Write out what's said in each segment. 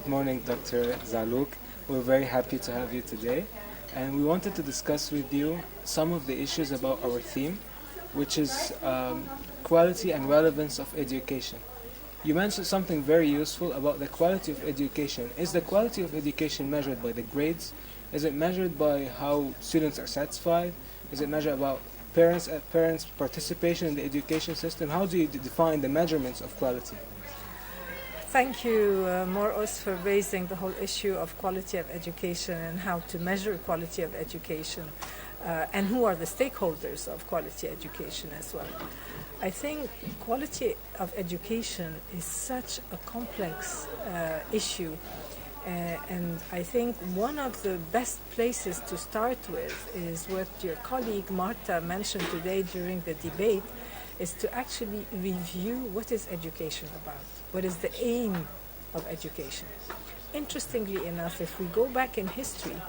Good morning, Dr. Zaalouk. We're very happy to have you today. And we wanted to discuss with you some of the issues about our theme, which is quality and relevance of education. You mentioned something very useful about the quality of education. Is the quality of education measured by the grades? Is it measured by how students are satisfied? Is it measured about parents' participation in the education system? How do you define the measurements of quality? Thank you, Moros, for raising the whole issue of quality of education and how to measure quality of education and who are the stakeholders of quality education as well. I think quality of education is such a complex issue, and I think one of the best places to start with is what your colleague Marta mentioned today during the debate, is to actually review what is education about. What is the aim of education? Interestingly enough, if we go back in history,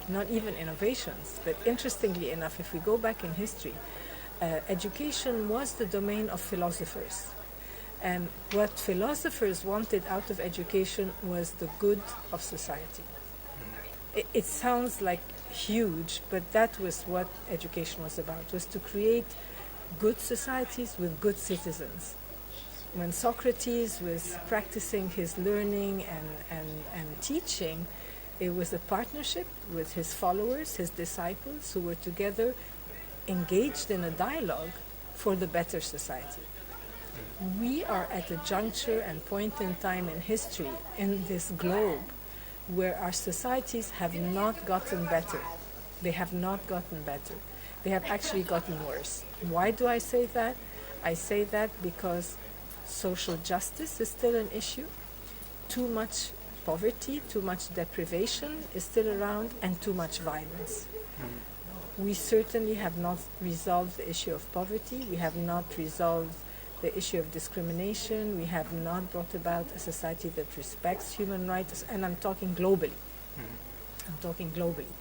not even innovations, but interestingly enough, if we go back in history, education was the domain of philosophers. And what philosophers wanted out of education was the good of society. It sounds like huge, but that was what education was about, was to create good societies with good citizens. When Socrates was practicing his learning and teaching, it was a partnership with his followers, his disciples, who were together engaged in a dialogue for the better society. We are at a juncture and point in time in history in this globe where our societies have not gotten better. They have not gotten better. They have actually gotten worse. Why do I say that? I say that because social justice is still an issue. Too much poverty, too much deprivation is still around, and too much violence. We certainly have not resolved the issue of poverty. We have not resolved the issue of discrimination. We have not brought about a society that respects human rights, and I'm talking globally. I'm talking globally.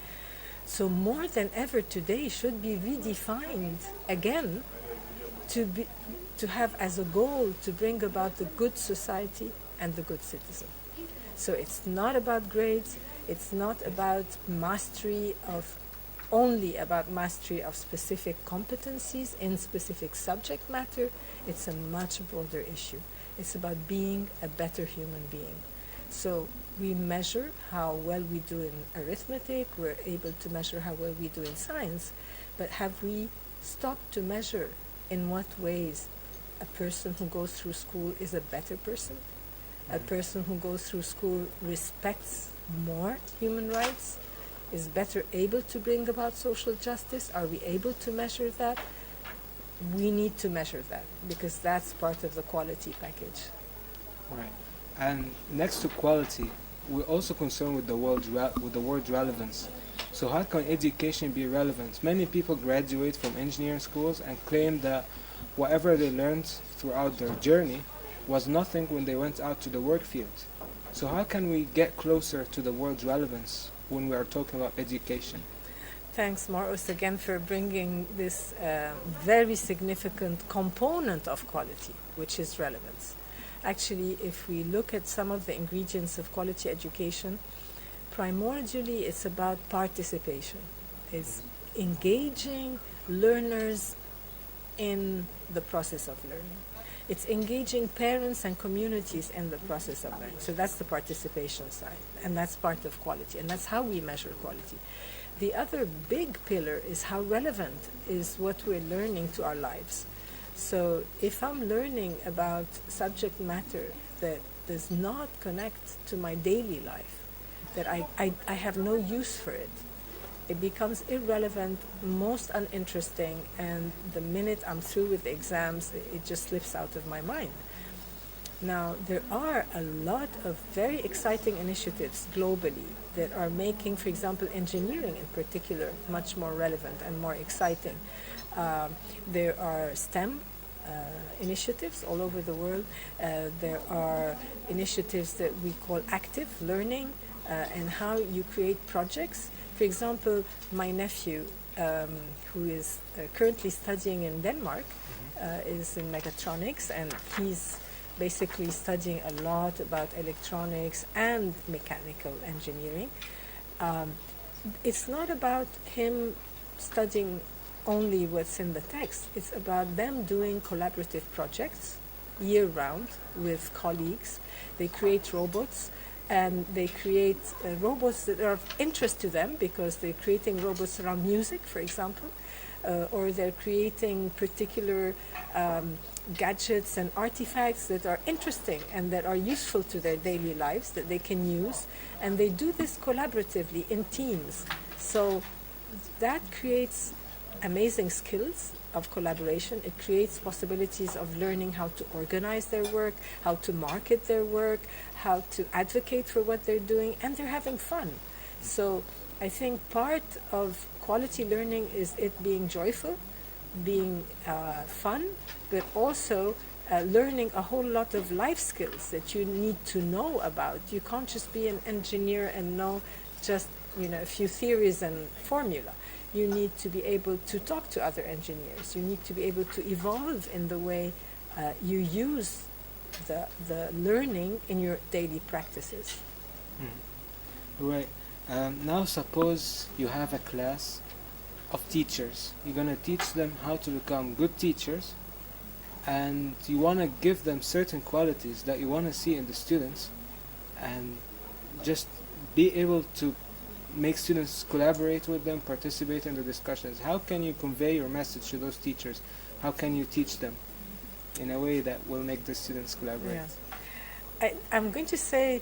So more than ever today should be redefined again to have as a goal to bring about the good society and the good citizen. So it's not about grades, it's not about only about mastery of specific competencies in specific subject matter. It's a much broader issue. It's about being a better human being. So we measure how well we do in arithmetic, we're able to measure how well we do in science, but have we stopped to measure in what ways a person who goes through school is a better person? A person who goes through school respects more human rights, is better able to bring about social justice? Are we able to measure that? We need to measure that because that's part of the quality package. Right. And next to quality, we're also concerned with the word relevance. So how can education be relevant? Many people graduate from engineering schools and claim that whatever they learned throughout their journey was nothing when they went out to the work field. So how can we get closer to the word relevance when we are talking about education? Thanks, Maros, again for bringing this very significant component of quality, which is relevance. Actually, if we look at some of the ingredients of quality education, primordially it's about participation. It's engaging learners in the process of learning. It's engaging parents and communities in the process of learning. So that's the participation side, and that's part of quality, and that's how we measure quality. The other big pillar is how relevant is what we're learning to our lives. So if I'm learning about subject matter that does not connect to my daily life, that I have no use for it, it becomes irrelevant, most uninteresting, and the minute I'm through with the exams, it just slips out of my mind. Now, there are a lot of very exciting initiatives globally that are making, for example, engineering in particular, much more relevant and more exciting. There are STEM initiatives all over the world. There are initiatives that we call active learning and how you create projects. For example, my nephew, who is currently studying in Denmark, is in mechatronics, and he's basically studying a lot about electronics and mechanical engineering. It's not about him studying only what's in the text. It's about them doing collaborative projects year-round with colleagues. They create robots, and they create robots that are of interest to them because they're creating robots around music, for example, or they're creating particular gadgets and artifacts that are interesting and that are useful to their daily lives that they can use. And they do this collaboratively in teams. So that creates amazing skills of collaboration. It creates possibilities of learning how to organize their work, how to market their work, how to advocate for what they're doing, and they're having fun. So I think part of quality learning is it being joyful, being fun, but also learning a whole lot of life skills that you need to know about. You can't just be an engineer and know just a few theories and formula. You need to be able to talk to other engineers. You need to be able to evolve in the way you use the learning in your daily practices. Right. Now suppose you have a class of teachers. You're going to teach them how to become good teachers, and you want to give them certain qualities that you want to see in the students, and just be able to make students collaborate with them, participate in the discussions. How can you convey your message to those teachers? How can you teach them in a way that will make the students collaborate? Yes. I'm going to say,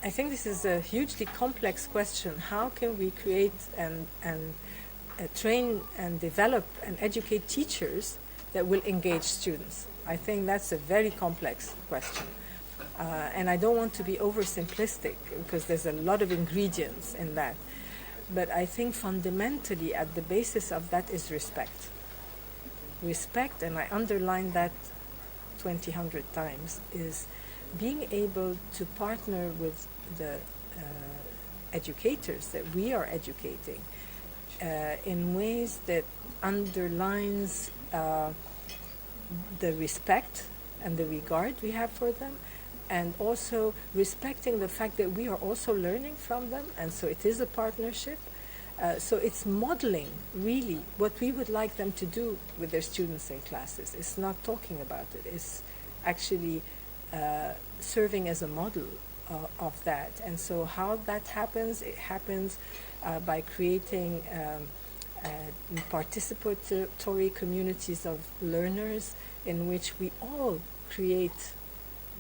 I think this is a hugely complex question. How can we create and train and develop and educate teachers that will engage students? I think that's a very complex question. And I don't want to be oversimplistic because there's a lot of ingredients in that. But I think fundamentally at the basis of that is respect. Respect, and I underline that 2,000 times, is being able to partner with the educators that we are educating in ways that underlines the respect and the regard we have for them, and also respecting the fact that we are also learning from them, and so it is a partnership. So it's modeling really what we would like them to do with their students in classes. It's not talking about it. It's actually serving as a model of that. And so how that happens, it happens by creating participatory communities of learners in which we all create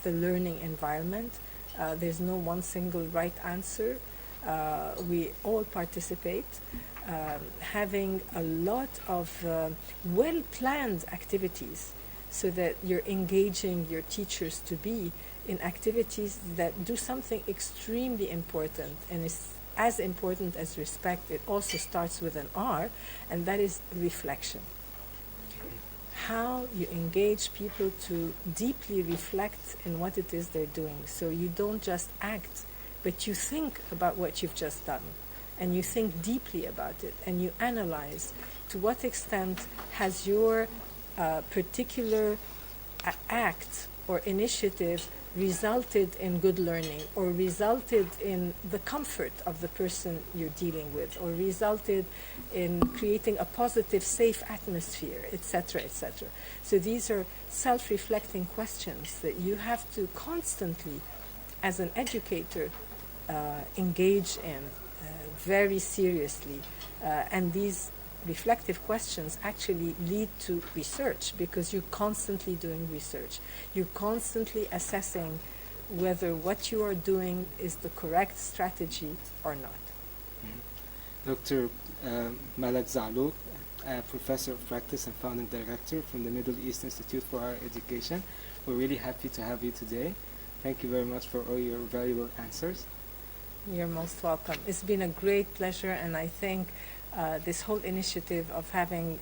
the learning environment. There's no one single right answer. We all participate, having a lot of well-planned activities so that you're engaging your teachers to be in activities that do something extremely important, and is as important as respect. It also starts with an R, and that is reflection. How you engage people to deeply reflect in what it is they're doing. So you don't just act, but you think about what you've just done, and you think deeply about it, and you analyze to what extent has your particular act or initiative resulted in good learning, or resulted in the comfort of the person you're dealing with, or resulted in creating a positive, safe atmosphere, etc., etc. So these are self-reflecting questions that you have to constantly, as an educator, engage in very seriously. And these reflective questions actually lead to research, because you're constantly doing research. You're constantly assessing whether what you are doing is the correct strategy or not. Dr. Malak Zaalouk, Professor of Practice and Founding Director from the Middle East Institute for Higher Education. We're really happy to have you today. Thank you very much for all your valuable answers. You're most welcome. It's been a great pleasure, and I think this whole initiative of having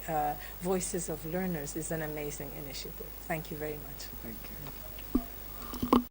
voices of learners is an amazing initiative. Thank you very much. Thank you.